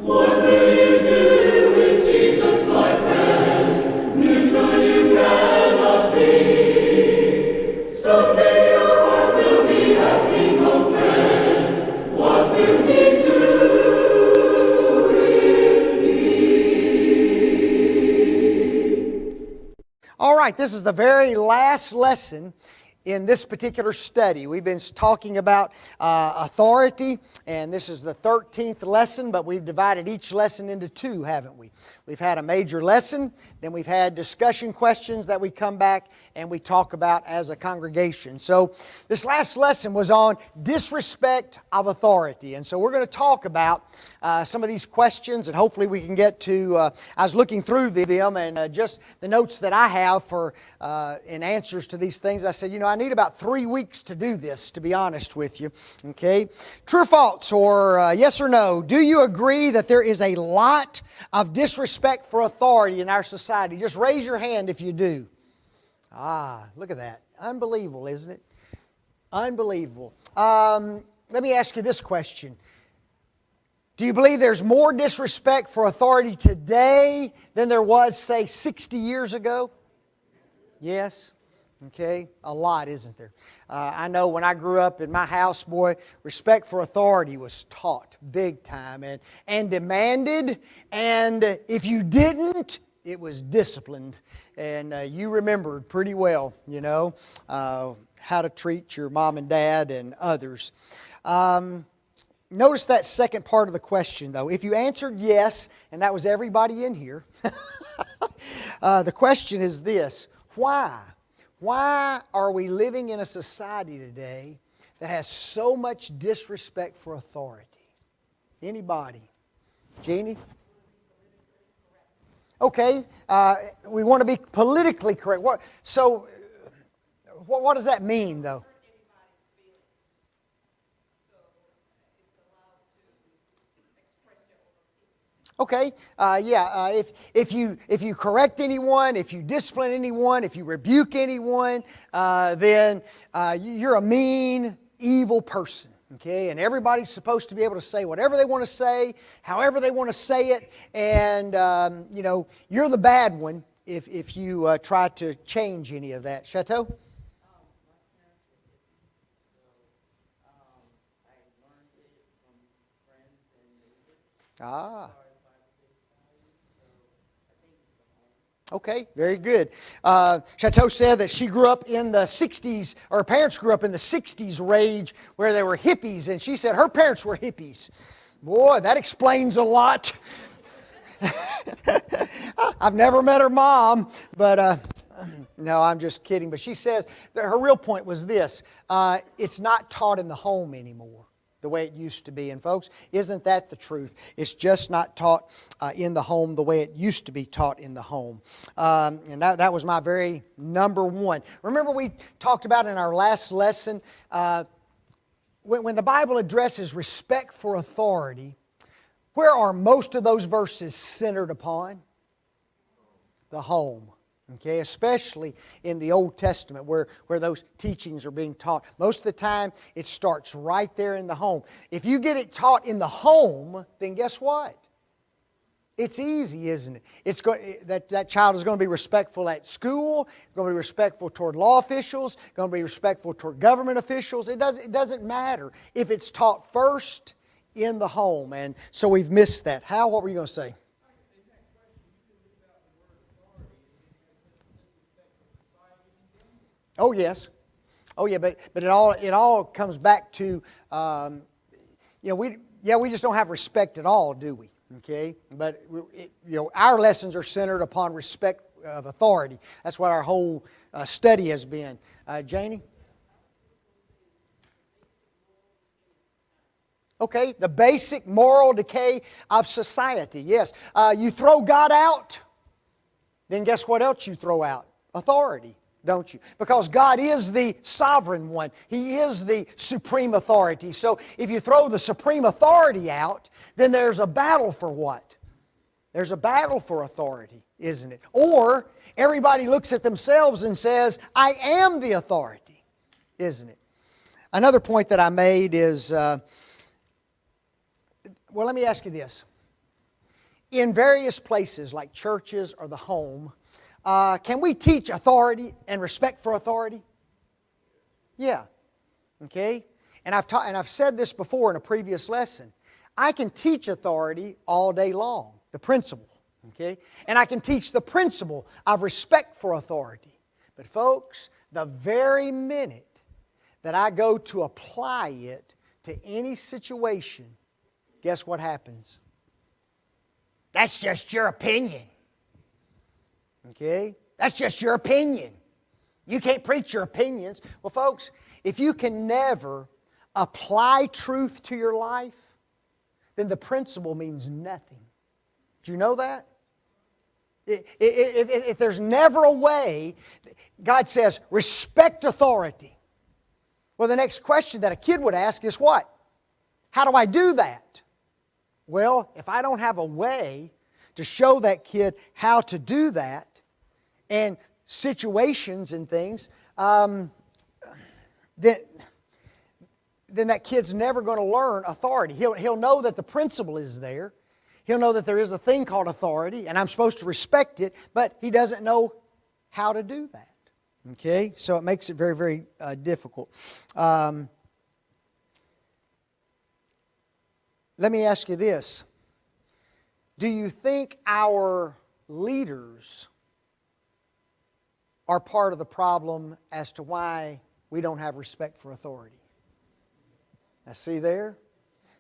What will you do with Jesus, my friend? Neutral you cannot be. Someday your heart will be asking, oh friend, what will he do with me? All right, this is the very last lesson in this particular study. We've been talking about authority, and this is the 13th lesson, but we've divided each lesson into two, haven't we? We've had a major lesson, then we've had discussion questions that we come back and we talk about as a congregation. So this last lesson was on disrespect of authority, and so we're going to talk about some of these questions, and hopefully we can get to, I was looking through them and just the notes that I have for in answers to these things. I said, you know, I need about 3 weeks to do this, to be honest with you. Okay? True or false, or yes or no, do you agree that there is a lot of disrespect for authority in our society? Just raise your hand if you do. Ah, look at that. Unbelievable, isn't it? Unbelievable. Let me ask you this question. Do you believe there's more disrespect for authority today than there was, say, 60 years ago? Yes? Okay, a lot, isn't there? I know when I grew up in my house, boy, respect for authority was taught big time and demanded, and if you didn't, it was disciplined. And you remembered pretty well, you know, how to treat your mom and dad and others. Notice that second part of the question, though. If you answered yes, and that was everybody in here, the question is this: why? Why are we living in a society today that has so much disrespect for authority? Anybody? Jeannie? Okay, we want to be politically correct. What does that mean, though? Okay, if you correct anyone, if you discipline anyone, if you rebuke anyone, then you're a mean, evil person. Okay, and everybody's supposed to be able to say whatever they want to say, however they want to say it, and you know, you're the bad one if you try to change any of that. Chateau? Ah. Okay, very good. Chateau said that she grew up in the 60s, or her parents grew up in the 60s rage where they were hippies, and she said her parents were hippies. Boy, that explains a lot. I've never met her mom, but no, I'm just kidding. But she says that her real point was this: it's not taught in the home anymore the way it used to be. And folks, isn't that the truth? It's just not taught in the home the way it used to be taught in the home. And that was my very number one. Remember we talked about in our last lesson, when the Bible addresses respect for authority, where are most of those verses centered upon? The home. Okay, especially in the Old Testament where those teachings are being taught. Most of the time, it starts right there in the home. If you get it taught in the home, then guess what? It's easy, isn't it? That child is going to be respectful at school, going to be respectful toward law officials, going to be respectful toward government officials. It doesn't matter if it's taught first in the home. And so we've missed that. Hal, what were you going to say? Oh yes, oh yeah, but it all comes back to we just don't have respect at all, do we? Okay, but our lessons are centered upon respect of authority. That's what our whole study has been. Janie. Okay, the basic moral decay of society. Yes, you throw God out, then guess what else you throw out? Authority. Don't you? Because God is the sovereign one. He is the supreme authority. So if you throw the supreme authority out, then there's a battle for what? There's a battle for authority, isn't it? Or everybody looks at themselves and says, I am the authority, isn't it? Another point that I made is, let me ask you this. in various places like churches or the home, can we teach authority and respect for authority? Yeah. Okay? And I've said this before in a previous lesson. I can teach authority all day long, the principle. Okay? And I can teach the principle of respect for authority. But folks, the very minute that I go to apply it to any situation, guess what happens? That's just your opinion. Okay? That's just your opinion. You can't preach your opinions. Well, folks, if you can never apply truth to your life, then the principle means nothing. Do you know that? If there's never a way, God says, respect authority. Well, the next question that a kid would ask is what? How do I do that? Well, if I don't have a way to show that kid how to do that, and situations and things, then that kid's never going to learn authority. He'll know that the principle is there. He'll know that there is a thing called authority, and I'm supposed to respect it, but he doesn't know how to do that. Okay? So it makes it very, very difficult. Let me ask you this. Do you think our leaders are part of the problem as to why we don't have respect for authority? Now see there?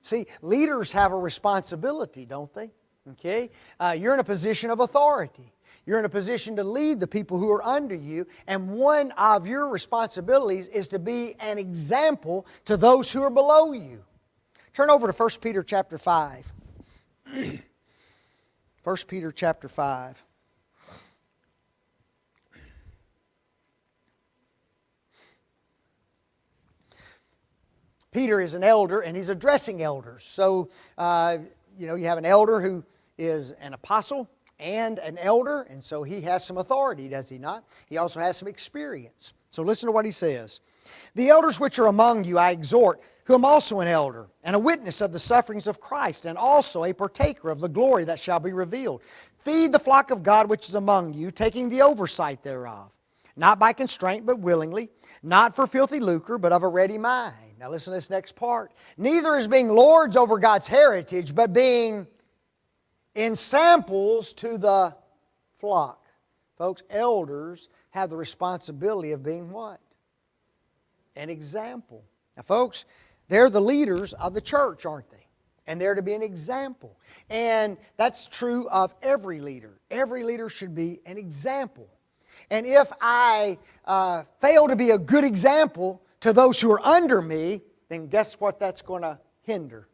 See, leaders have a responsibility, don't they? Okay? You're in a position of authority. You're in a position to lead the people who are under you, and one of your responsibilities is to be an example to those who are below you. Turn over to 1 Peter chapter 5. 1 Peter chapter 5. Peter is an elder, and he's addressing elders. So, you have an elder who is an apostle and an elder, and so he has some authority, does he not? He also has some experience. So listen to what he says. The elders which are among you I exhort, who am also an elder, and a witness of the sufferings of Christ, and also a partaker of the glory that shall be revealed. Feed the flock of God which is among you, taking the oversight thereof, not by constraint, but willingly, not for filthy lucre, but of a ready mind. Now listen to this next part. Neither as being lords over God's heritage, but being ensamples to the flock. Folks, elders have the responsibility of being what? An example. Now folks, they're the leaders of the church, aren't they? And they're to be an example. And that's true of every leader. Every leader should be an example. And if I fail to be a good example to those who are under me, then guess what that's going to hinder?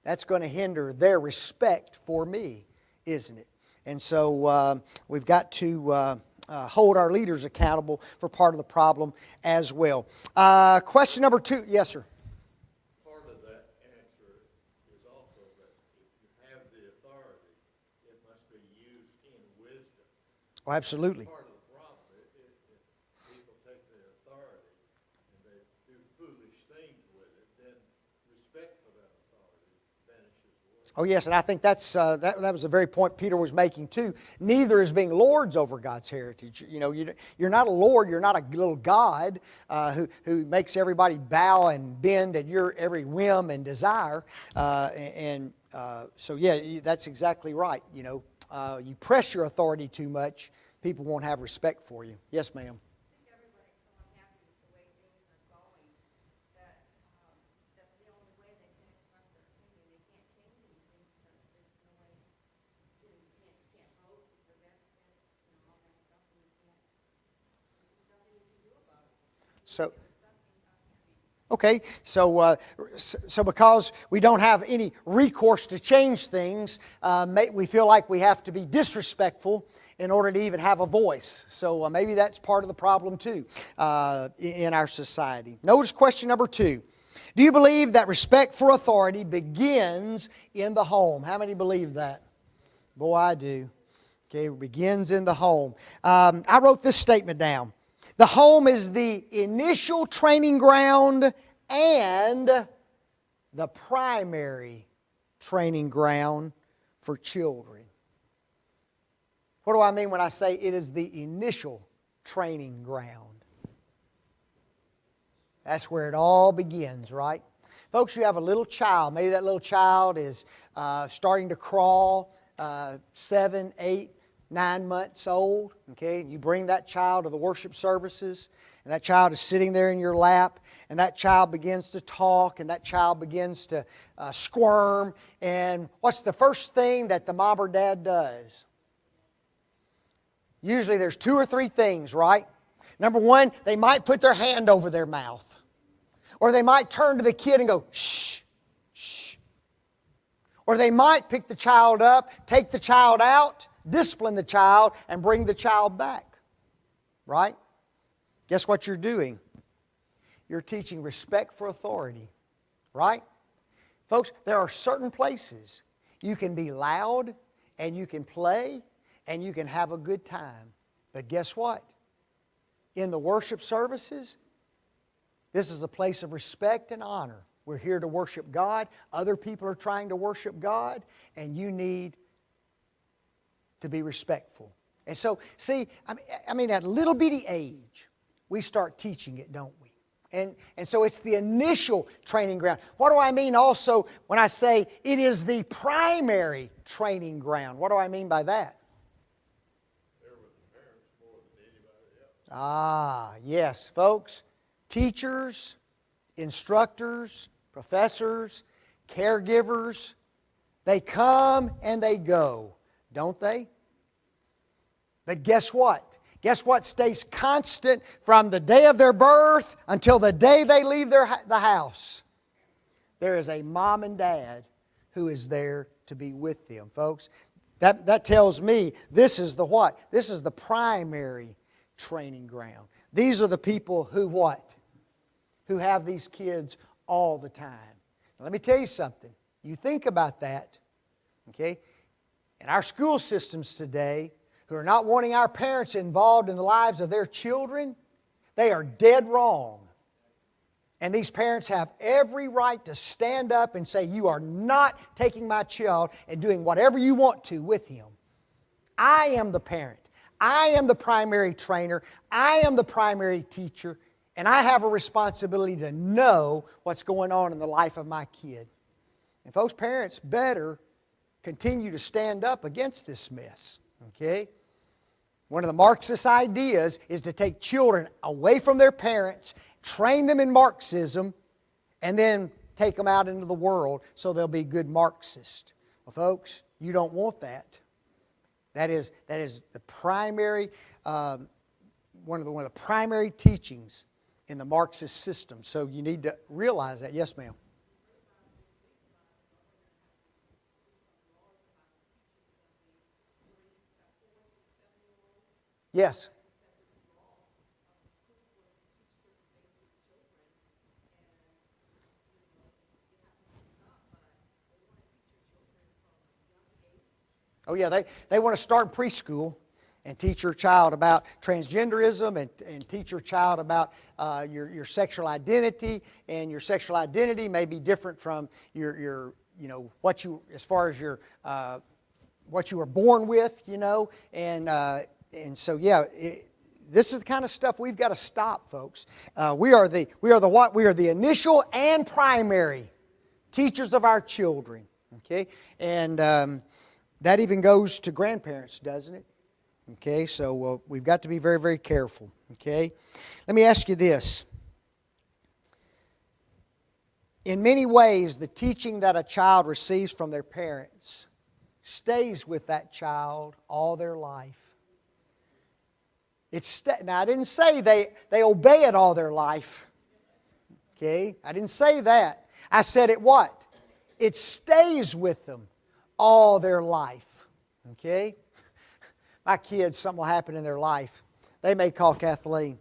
That's going to hinder their respect for me, isn't it? And so we've got to hold our leaders accountable for part of the problem as well. Question number 2. Yes, sir. Part of that answer is also that if you have the authority, it must be used in wisdom. Oh, absolutely. Part of the problem is if people take the authority and they do foolish things with it, then respect for that authority vanishes away. Oh yes, and I think that was the very point Peter was making too. Neither is being lords over God's heritage. You're not a lord. You're not a little God who makes everybody bow and bend at your every whim and desire. So that's exactly right. You press your authority too much, people won't have respect for you. Yes, ma'am. So because we don't have any recourse to change things, we feel like we have to be disrespectful in order to even have a voice. So maybe that's part of the problem too in our society. Notice question number 2. Do you believe that respect for authority begins in the home? How many believe that? Boy, I do. Okay, it begins in the home. I wrote this statement down. The home is the initial training ground and the primary training ground for children. What do I mean when I say it is the initial training ground? That's where it all begins, right? Folks, you have a little child. Maybe that little child is starting to crawl, 7, 8, 9 months old. Okay, you bring that child to the worship services, and that child is sitting there in your lap, and that child begins to talk, and that child begins to squirm. And what's the first thing that the mom or dad does? Usually there's 2 or 3 things, right? Number one, they might put their hand over their mouth. Or they might turn to the kid and go, shh, shh. Or they might pick the child up, take the child out, discipline the child, and bring the child back. Right? Guess what you're doing? You're teaching respect for authority. Right? Folks, there are certain places you can be loud and you can play and you can have a good time. But guess what? In the worship services, this is a place of respect and honor. We're here to worship God. Other people are trying to worship God, and you need to be respectful. And so, see, I mean, at a little bitty age, we start teaching it, don't we? And so it's the initial training ground. What do I mean also when I say it is the primary training ground? What do I mean by that? They're with the parents more than anybody else. Ah, yes, folks. Teachers, instructors, professors, caregivers, they come and they go, don't they? But guess what? Guess what stays constant from the day of their birth until the day they leave the house? There is a mom and dad who is there to be with them, folks. That tells me this is the what? This is the primary training ground. These are the people who what? Who have these kids all the time. Now, let me tell you something. You think about that, okay? In our school systems today, who are not wanting our parents involved in the lives of their children, they are dead wrong. And these parents have every right to stand up and say, you are not taking my child and doing whatever you want to with him. I am the parent. I am the primary trainer. I am the primary teacher. And I have a responsibility to know what's going on in the life of my kid. And folks, parents better continue to stand up against this mess. Okay? One of the Marxist ideas is to take children away from their parents, train them in Marxism, and then take them out into the world so they'll be good Marxists. Well, folks, you don't want that. That is the primary, one of the primary teachings in the Marxist system. So you need to realize that. Yes, ma'am. Yes. Oh yeah, they want to start preschool and teach your child about transgenderism and teach your child about your sexual identity, and your sexual identity may be different from your what you, as far as your what you were born with, and so yeah. This is the kind of stuff we've got to stop, folks. We are the initial and primary teachers of our children. Okay, and that even goes to grandparents, doesn't it? Okay, so we've got to be very, very careful. Okay, let me ask you this. In many ways, the teaching that a child receives from their parents stays with that child all their life. Now, I didn't say they obey it all their life. Okay? I didn't say that. I said it what? It stays with them all their life. Okay? My kids, something will happen in their life. They may call Kathleen.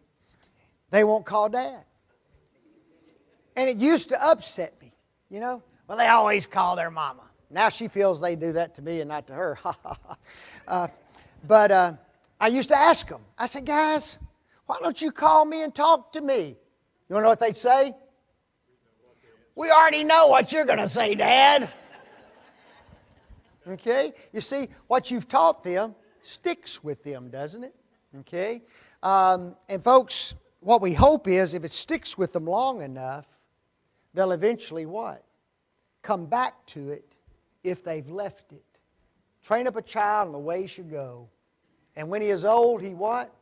They won't call Dad. And it used to upset me, Well, they always call their mama. Now she feels they do that to me and not to her. But I used to ask them. I said, guys, why don't you call me and talk to me? You want to know what they'd say? We already know what you're going to say, Dad. Okay? You see, what you've taught them sticks with them, doesn't it? Okay? And folks, what we hope is if it sticks with them long enough, they'll eventually what? Come back to it if they've left it. Train up a child in the way he should go. And when he is old, he what?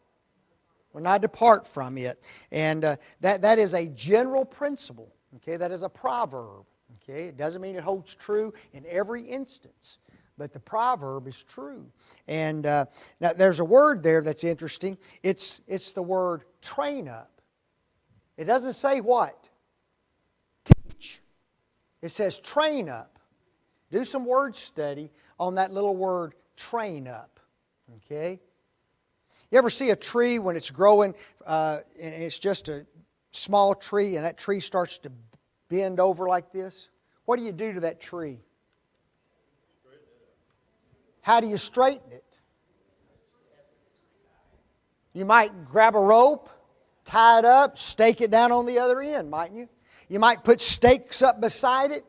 Will not depart from it. And that is a general principle. Okay? That is a proverb. Okay? It doesn't mean it holds true in every instance. But the proverb is true. And now there's a word there that's interesting. It's the word train up. It doesn't say what? Teach. It says train up. Do some word study on that little word train up. Okay? You ever see a tree when it's growing and it's just a small tree and that tree starts to bend over like this? What do you do to that tree? How do you straighten it? You might grab a rope, tie it up, stake it down on the other end, mightn't you? You might put stakes up beside it,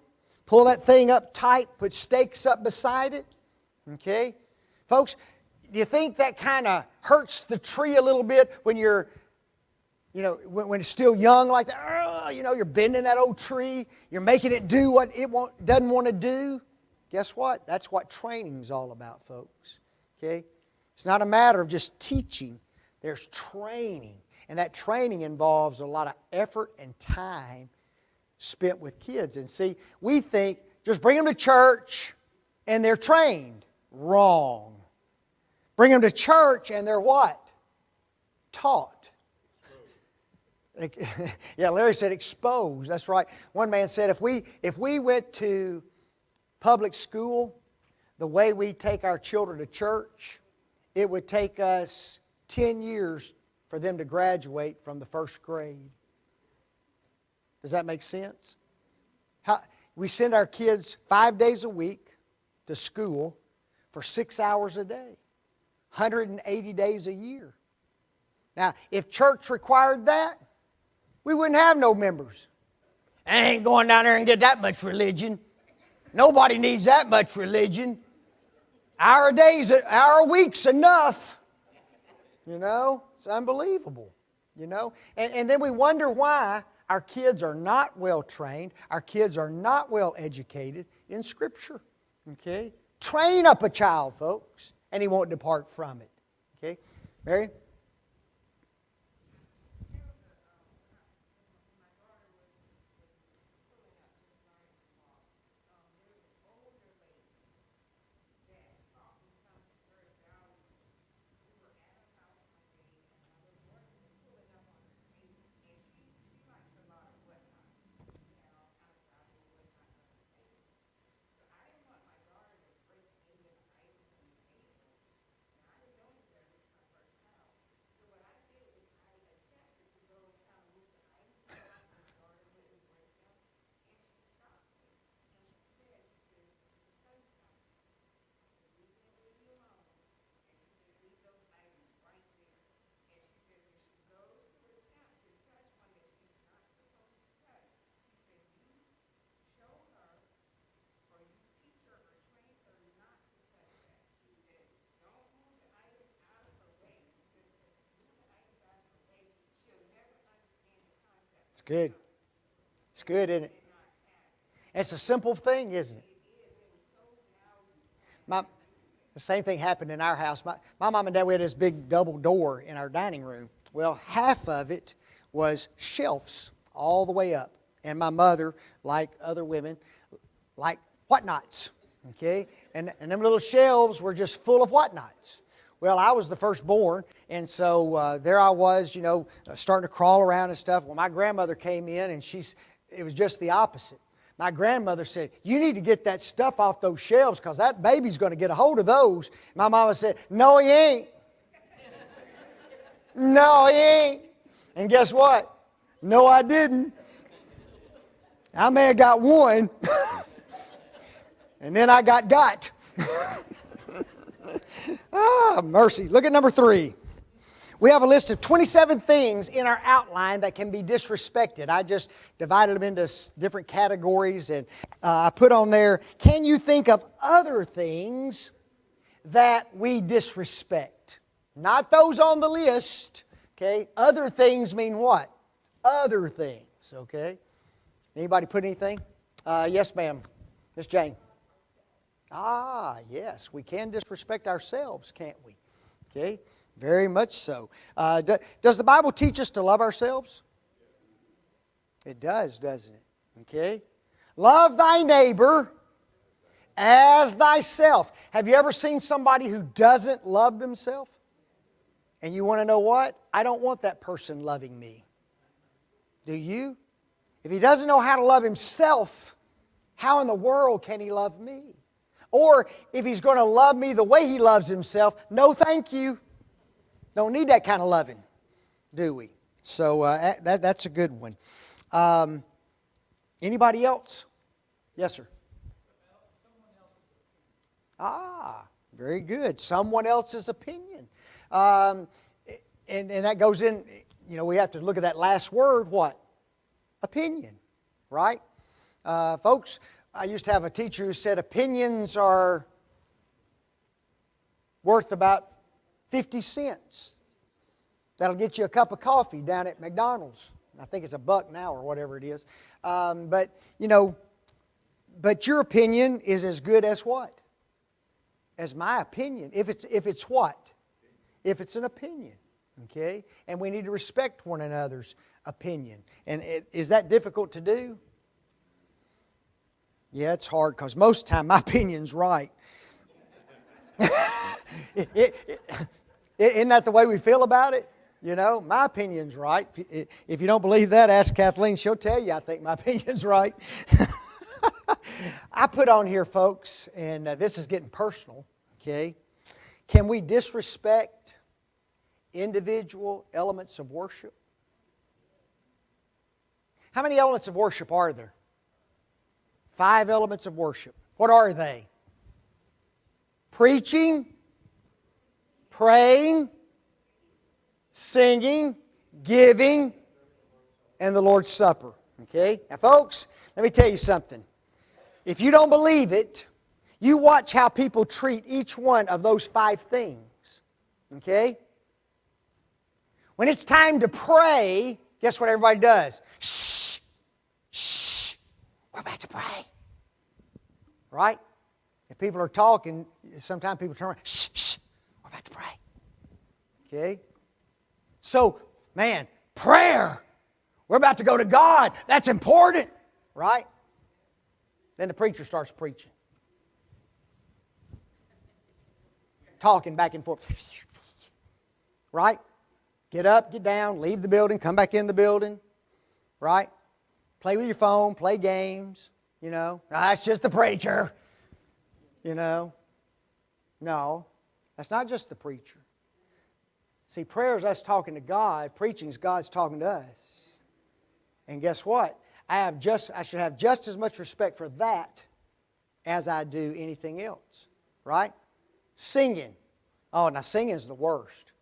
pull that thing up tight, put stakes up beside it. Okay? Folks, do you think that kind of hurts the tree a little bit when you're, when it's still young like that? You're bending that old tree. You're making it do what it doesn't want to do. Guess what? That's what training is all about, folks. Okay? It's not a matter of just teaching. There's training. And that training involves a lot of effort and time spent with kids. And see, we think, just bring them to church and they're trained. Wrong. Bring them to church and they're what? Taught. Yeah, Larry said exposed. That's right. One man said if we went to public school the way we take our children to church, it would take us 10 years for them to graduate from the first grade. Does that make sense? We send our kids 5 days a week to school for 6 hours a day, 180 days a year. Now, if church required that, we wouldn't have no members. I ain't going down there and get that much religion. Nobody needs that much religion. Hour a week's enough. It's unbelievable. And then we wonder why our kids are not well trained, our kids are not well educated in Scripture. Okay? Train up a child, folks, and he won't depart from it. Okay? Mary? It's good. It's good, isn't it? It's a simple thing, isn't it? The same thing happened in our house. My mom and dad, we had this big double door in our dining room. Well, half of it was shelves all the way up. And my mother, like other women, like whatnots. Okay? And them little shelves were just full of whatnots. Well, I was the firstborn, and so there I was, starting to crawl around and stuff. Well, my grandmother came in, and it was just the opposite. My grandmother said, "You need to get that stuff off those shelves because that baby's going to get a hold of those." My mama said, "No, he ain't. No, he ain't." And guess what? No, I didn't. I may have got one, and then I got. Ah, mercy. Look at number 3. We have a list of 27 things in our outline that can be disrespected. I just divided them into different categories, and I put on there, can you think of other things that we disrespect? Not those on the list, okay? Other things mean what? Other things, okay? Anybody put anything? Yes, ma'am. Miss Jane. Yes, we can disrespect ourselves, can't we? Okay, very much so. Does the Bible teach us to love ourselves? It does, doesn't it? Okay. Love thy neighbor as thyself. Have you ever seen somebody who doesn't love themselves? And you want to know what? I don't want that person loving me. Do you? If he doesn't know how to love himself, how in the world can he love me? Or if he's going to love me the way he loves himself, no thank you. Don't need that kind of loving, do we? So that's a good one. Anybody else? Yes, sir. Very good. Someone else's opinion. And that goes in, we have to look at that last word, what? Opinion, right? Folks, I used to have a teacher who said opinions are worth about 50 cents. That'll get you a cup of coffee down at McDonald's. I think it's $1 now or whatever it is. But your opinion is as good as what? As my opinion. If it's what? If it's an opinion. Okay? And we need to respect one another's opinion. And is that difficult to do? Yeah, it's hard because most of the time my opinion's right. Isn't that the way we feel about it? My opinion's right. If you don't believe that, ask Kathleen. She'll tell you I think my opinion's right. I put on here, folks, and this is getting personal, okay? Can we disrespect individual elements of worship? How many elements of worship are there? 5 elements of worship. What are they? Preaching, praying, singing, giving, and the Lord's Supper. Okay? Now, folks, let me tell you something. If you don't believe it, you watch how people treat each one of those 5 things. Okay? When it's time to pray, guess what everybody does? Shh! Shh! We're about to pray. Right? If people are talking, sometimes people turn around, shh, shh, we're about to pray. Okay? So, man, prayer. We're about to go to God. That's important. Right? Then the preacher starts preaching. Talking back and forth. Right? Get up, get down, leave the building, come back in the building. Right? Play with your phone, play games. That's just the preacher. No, that's not just the preacher. See, prayer is us talking to God. Preaching is God's talking to us. And guess what? I should have just as much respect for that as I do anything else. Right? Singing. Oh, now singing's the worst.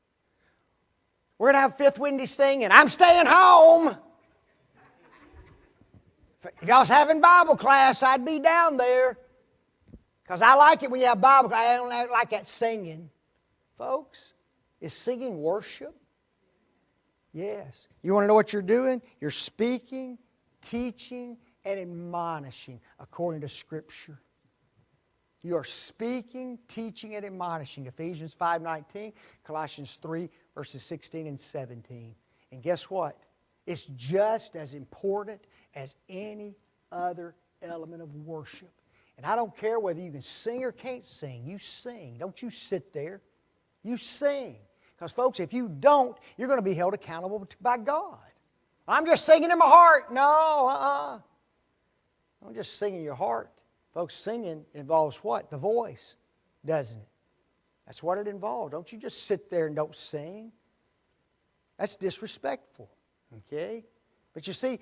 We're going to have Fifth Wendy singing, I'm staying home. If y'all was having Bible class, I'd be down there. Because I like it when you have Bible class. I don't like that singing. Folks, is singing worship? Yes. You want to know what you're doing? You're speaking, teaching, and admonishing according to Scripture. You are speaking, teaching, and admonishing. Ephesians 5:19, Colossians 3, verses 16 and 17. And guess what? It's just as important as any other element of worship. And I don't care whether you can sing or can't sing. You sing. Don't you sit there. You sing. Because, folks, if you don't, you're going to be held accountable by God. I'm just singing in my heart. No, Don't just sing in your heart. Folks, singing involves what? The voice, doesn't it? That's what it involves. Don't you just sit there and don't sing. That's disrespectful. Okay? But you see,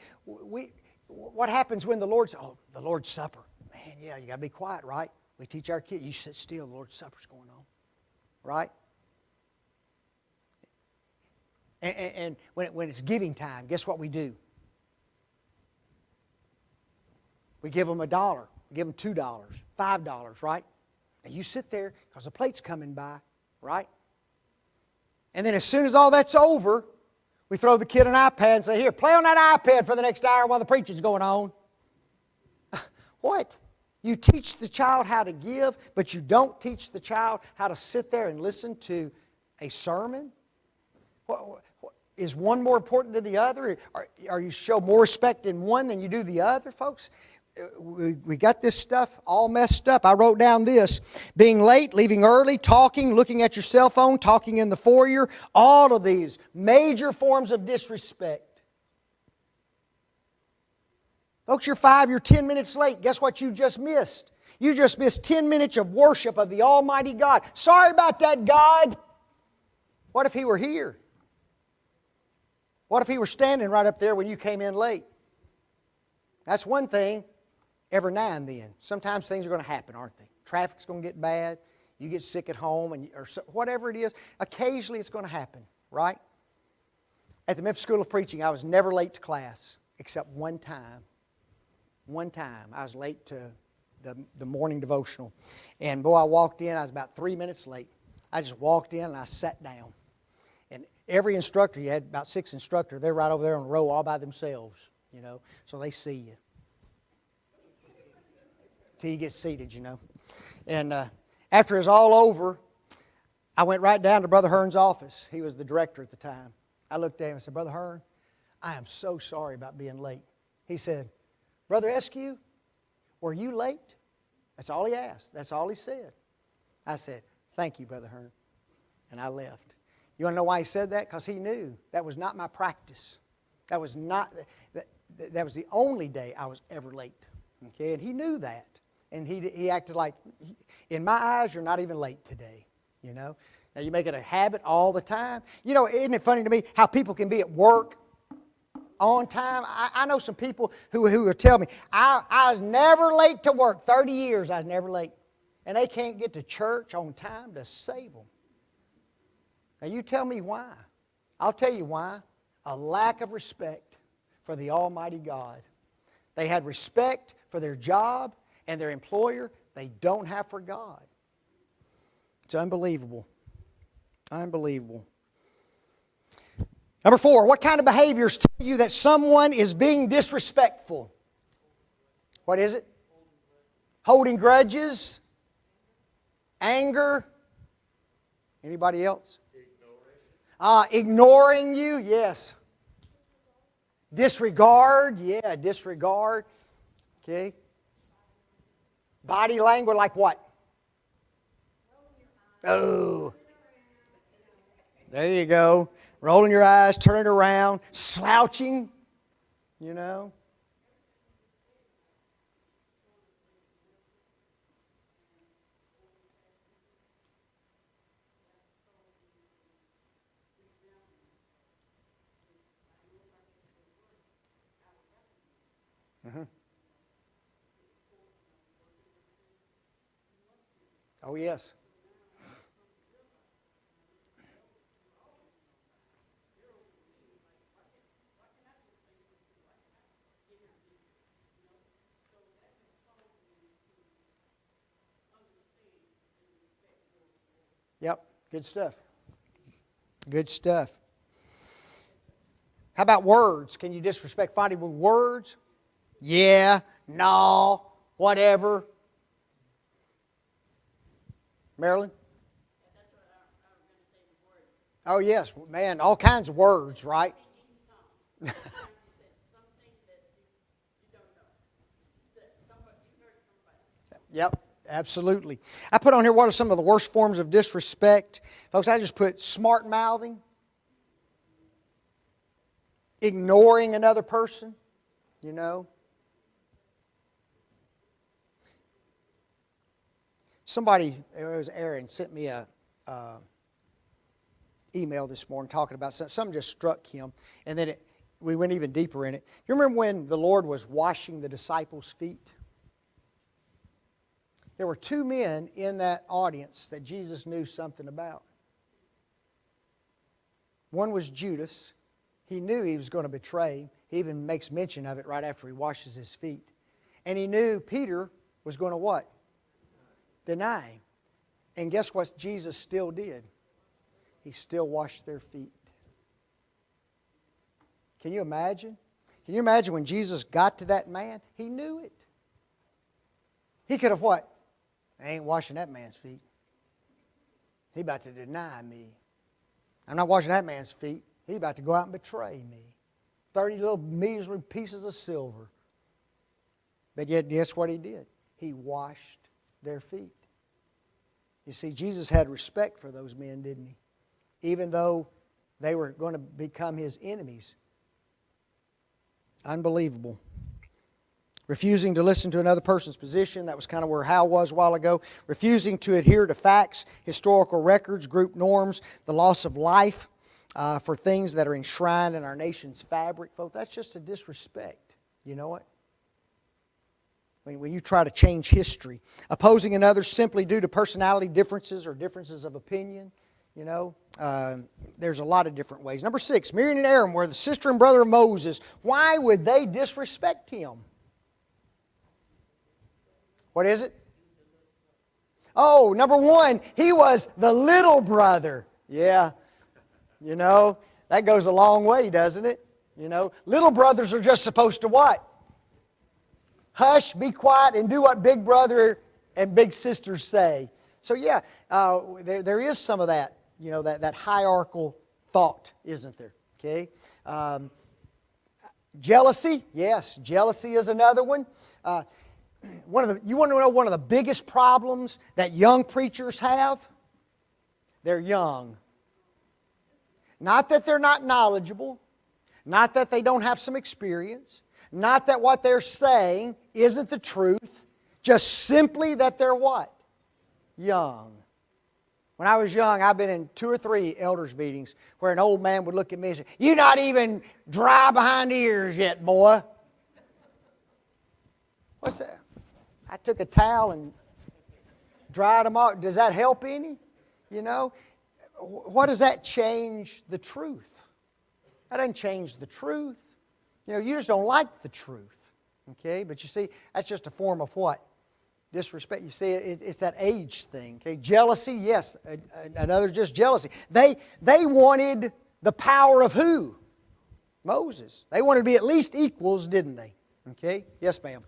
what happens when the Lord's Supper. Man, yeah, you got to be quiet, right? We teach our kids, you sit still, the Lord's Supper's going on. Right? And when it's giving time, guess what we do? We give them $1. We give them $2, $5, right? Now you sit there because the plate's coming by, right? And then as soon as all that's over, we throw the kid an iPad and say, here, play on that iPad for the next hour while the preaching's going on. What? You teach the child how to give, but you don't teach the child how to sit there and listen to a sermon? Is one more important than the other? Or you show more respect in one than you do the other, folks? We got this stuff all messed up. I wrote down this: being late, leaving early, talking, looking at your cell phone, talking in the foyer, all of these major forms of disrespect. Folks, you're 5, you're 10 minutes late. Guess what you just missed? You just missed 10 minutes of worship of the Almighty God. Sorry about that, God. What if He were here? What if He were standing right up there when you came in late? That's one thing. Every now and then. Sometimes things are going to happen, aren't they? Traffic's going to get bad. You get sick at home, or whatever it is. Occasionally it's going to happen, right? At the Memphis School of Preaching, I was never late to class, except one time. One time I was late to the morning devotional. And boy, I walked in, I was about 3 minutes late. I just walked in and I sat down. And every instructor, you had about 6 instructors, they're right over there on the row all by themselves, you know, so they see you. Till you get seated, you know. And after it was all over, I went right down to Brother Hearn's office. He was the director at the time. I looked at him and said, Brother Hearn, I am so sorry about being late. He said, Brother Eskew, were you late? That's all he asked. That's all he said. I said, thank you, Brother Hearn. And I left. You want to know why he said that? Because he knew that was not my practice. That was that was the only day I was ever late. Okay, and he knew that. And he acted like, in my eyes, you're not even late today, you know. Now, you make it a habit all the time. You know, isn't it funny to me how people can be at work on time? I know some people who will tell me, I was never late to work. 30 years I was never late. And they can't get to church on time to save them. Now, you tell me why. I'll tell you why. A lack of respect for the Almighty God. They had respect for their job and their employer. They don't have for God. It's unbelievable. Unbelievable. Number 4, what kind of behaviors tell you that someone is being disrespectful? What is it? Holding grudges? Anger? Anybody else? Ignoring you? Yes. Disregard? Yeah, disregard. Okay. Body language like what? Oh. There you go. Rolling your eyes, turning around, slouching, you know. Mm-hmm. Oh, yes. Yep, good stuff. Good stuff. How about words? Can you disrespect somebody with words? Yeah, no, whatever. Marilyn? Oh, yes, man, all kinds of words, right? Yep, absolutely. I put on here what are some of the worst forms of disrespect. Folks, I just put smart mouthing, ignoring another person, you know. Somebody, it was Aaron, sent me a email this morning talking about something just struck him, and then we went even deeper in it. You remember when the Lord was washing the disciples' feet? There were 2 men in that audience that Jesus knew something about. One was Judas. He knew he was going to betray him. He even makes mention of it right after he washes his feet. And he knew Peter was going to what? Deny him. And guess what Jesus still did? He still washed their feet. Can you imagine? Can you imagine when Jesus got to that man? He knew it. He could have what? I ain't washing that man's feet. He about to deny me. I'm not washing that man's feet. He's about to go out and betray me. 30 little measly pieces of silver. But yet, guess what he did? He washed their feet. You see, Jesus had respect for those men, didn't he? Even though they were going to become his enemies. Unbelievable. Refusing to listen to another person's position. That was kind of where Hal was a while ago. Refusing to adhere to facts, historical records, group norms, the loss of life for things that are enshrined in our nation's fabric. Folks, that's just a disrespect. You know it? When you try to change history. Opposing another simply due to personality differences or differences of opinion. You know, there's a lot of different ways. Number 6, Miriam and Aaron were the sister and brother of Moses. Why would they disrespect him? What is it? Oh, number 1, he was the little brother. Yeah, you know, that goes a long way, doesn't it? You know, little brothers are just supposed to what? Hush, be quiet, and do what big brother and big sister say. So yeah, there is some of that, you know, that hierarchical thought, isn't there? Okay. Jealousy, yes, jealousy is another one. You want to know one of the biggest problems that young preachers have? They're young. Not that they're not knowledgeable, not that they don't have some experience, not that what they're saying isn't the truth, just simply that they're what? Young. When I was young, I've been in 2 or 3 elders' meetings where an old man would look at me and say, "You're not even dry behind the ears yet, boy." What's that? I took a towel and dried them off. Does that help any? You know? What does that change the truth? That doesn't change the truth. You know, you just don't like the truth. Okay? But you see, that's just a form of what? Disrespect. You see, it's that age thing. Okay? Jealousy, yes. Another just jealousy. They wanted the power of who? Moses. They wanted to be at least equals, didn't they? Okay? Yes, ma'am.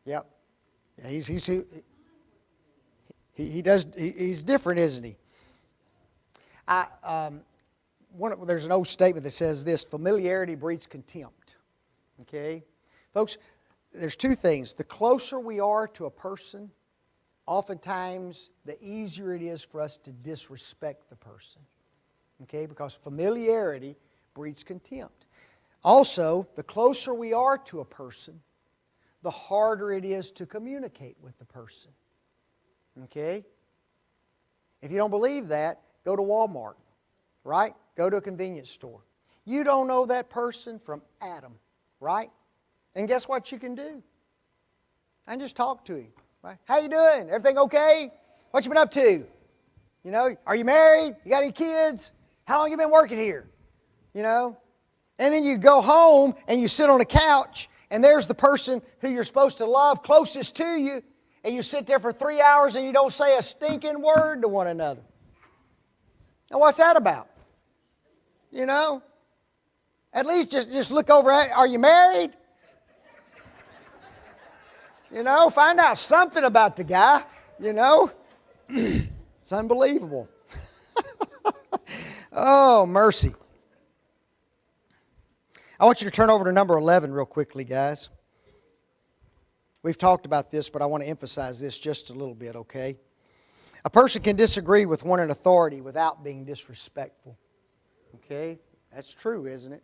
Yep. Yeah, he's different, isn't he? There's an old statement that says this: familiarity breeds contempt. Okay? Folks, there's 2 things. The closer we are to a person, oftentimes the easier it is for us to disrespect the person. Okay? Because familiarity breeds contempt. Also, the closer we are to a person, the harder it is to communicate with the person. Okay? If you don't believe that, go to Walmart, right? Go to a convenience store. You don't know that person from Adam, right? And guess what you can do? I can just talk to him, right? How you doing? Everything okay? What you been up to? You know, are you married? You got any kids? How long you been working here? You know? And then you go home and you sit on a couch and there's the person who you're supposed to love closest to you, and you sit there for 3 hours and you don't say a stinking word to one another. Now what's that about? You know? At least just look over at, are you married? You know, find out something about the guy, you know? It's unbelievable. Oh, mercy. I want you to turn over to number 11 real quickly, guys. We've talked about this, but I want to emphasize this just a little bit, okay? A person can disagree with one in authority without being disrespectful. Okay? That's true, isn't it?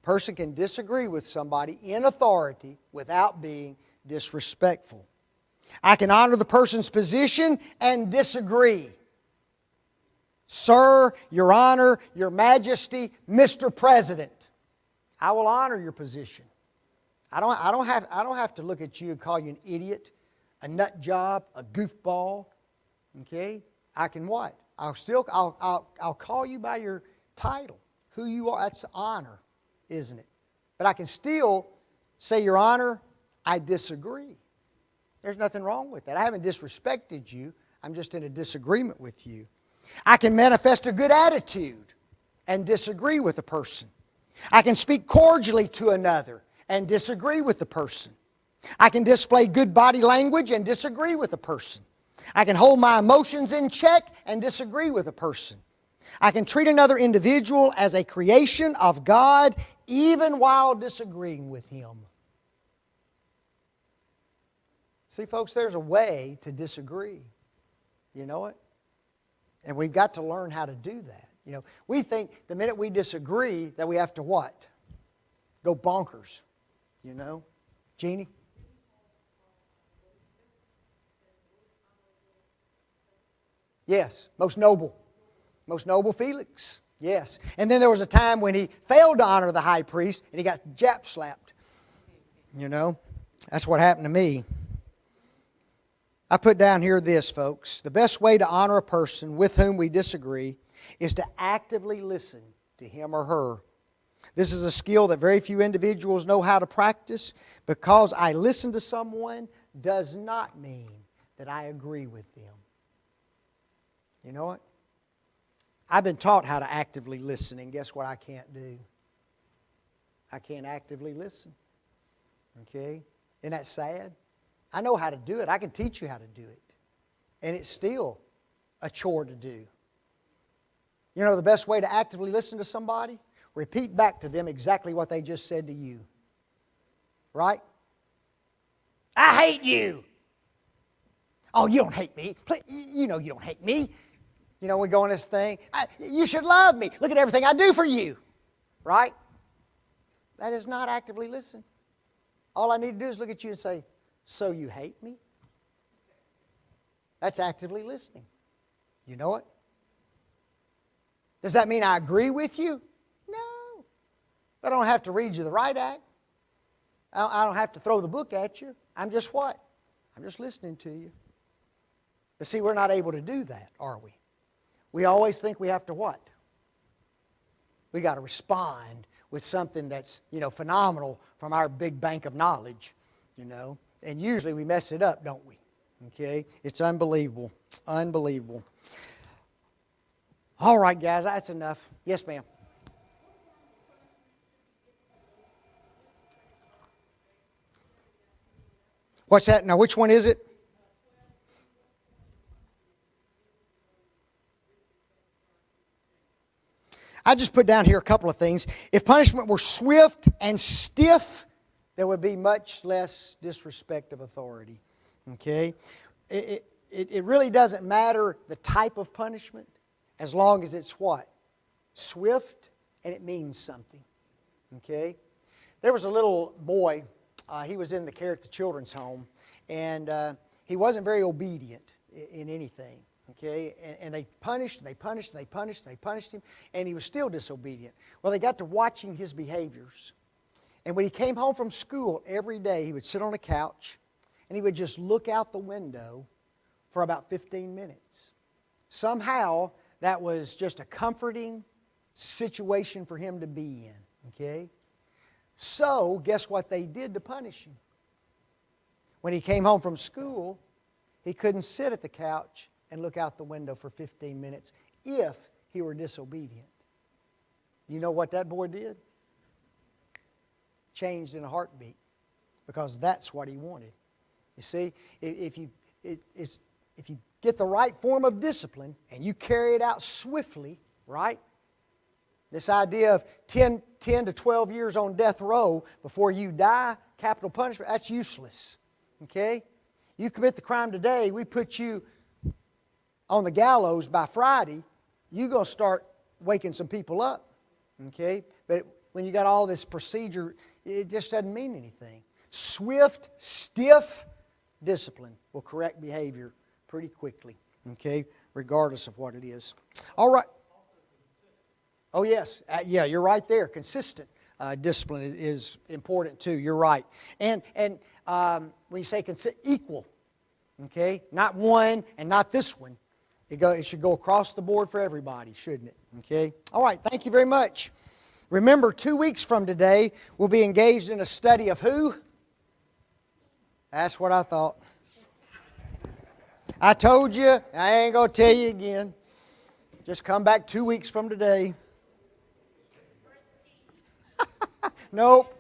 A person can disagree with somebody in authority without being disrespectful. I can honor the person's position and disagree. Sir, Your Honor, Your Majesty, Mr. President, I will honor your position. I don't have to look at you and call you an idiot, a nut job, a goofball. Okay? I can what? I'll call you by your title, who you are. That's honor, isn't it? But I can still say, Your Honor, I disagree. There's nothing wrong with that. I haven't disrespected you. I'm just in a disagreement with you. I can manifest a good attitude and disagree with a person. I can speak cordially to another and disagree with the person. I can display good body language and disagree with a person. I can hold my emotions in check and disagree with a person. I can treat another individual as a creation of God even while disagreeing with him. See, folks, there's a way to disagree. You know it? And we've got to learn how to do that. You know, we think the minute we disagree that we have to what? Go bonkers. You know? Jeannie? Yes, most noble. Most noble Felix. Yes. And then there was a time when he failed to honor the high priest and he got jap slapped. You know? That's what happened to me. I put down here this, folks. The best way to honor a person with whom we disagree is to actively listen to him or her. This is a skill that very few individuals know how to practice. Because I listen to someone does not mean that I agree with them. You know what? I've been taught how to actively listen, and guess what I can't do? I can't actively listen. Okay? Isn't that sad? I know how to do it. I can teach you how to do it. And it's still a chore to do. You know the best way to actively listen to somebody? Repeat back to them exactly what they just said to you. Right? I hate you. Oh, you don't hate me. You know you don't hate me. You know, we go on this thing. You should love me. Look at everything I do for you. Right? That is not actively listen. All I need to do is look at you and say, so you hate me? That's actively listening. You know it? Does that mean I agree with you? No. But I don't have to read you the right act. I don't have to throw the book at you. I'm just what? I'm just listening to you. But see, we're not able to do that, are we? We always think we have to what? We got to respond with something that's, phenomenal from our big bank of knowledge, And usually we mess it up, don't we? Okay? It's unbelievable. Unbelievable. All right, guys, that's enough. Yes, ma'am. What's that? Now, which one is it? I just put down here a couple of things. If punishment were swift and stiff, there would be much less disrespect of authority. Okay? It really doesn't matter the type of punishment as long as it's what? Swift and it means something. Okay? There was a little boy, he was in the care at the children's home, and he wasn't very obedient in anything. Okay? And they punished him, and he was still disobedient. Well, they got to watching his behaviors. And when he came home from school every day, he would sit on a couch and he would just look out the window for about 15 minutes. Somehow, that was just a comforting situation for him to be in. Okay? So, guess what they did to punish him? When he came home from school, he couldn't sit at the couch and look out the window for 15 minutes if he were disobedient. You know what that boy did? Changed in a heartbeat, because that's what he wanted. You see, if you get the right form of discipline and you carry it out swiftly, right? This idea of 10 to 12 years on death row before you die, capital punishment, that's useless. Okay? You commit the crime today, we put you on the gallows by Friday, you're going to start waking some people up. Okay? But when you got all this procedure, it just doesn't mean anything. Swift, stiff discipline will correct behavior pretty quickly. Okay? Regardless of what it is. All right. Oh, yes. Yeah, you're right there. Consistent discipline is important too. You're right. And when you say equal, okay? Not one and not this one. It should go across the board for everybody, shouldn't it? Okay? All right, thank you very much. Remember, 2 weeks from today, we'll be engaged in a study of who? That's what I thought. I told you, I ain't going to tell you again. Just come back 2 weeks from today. Nope.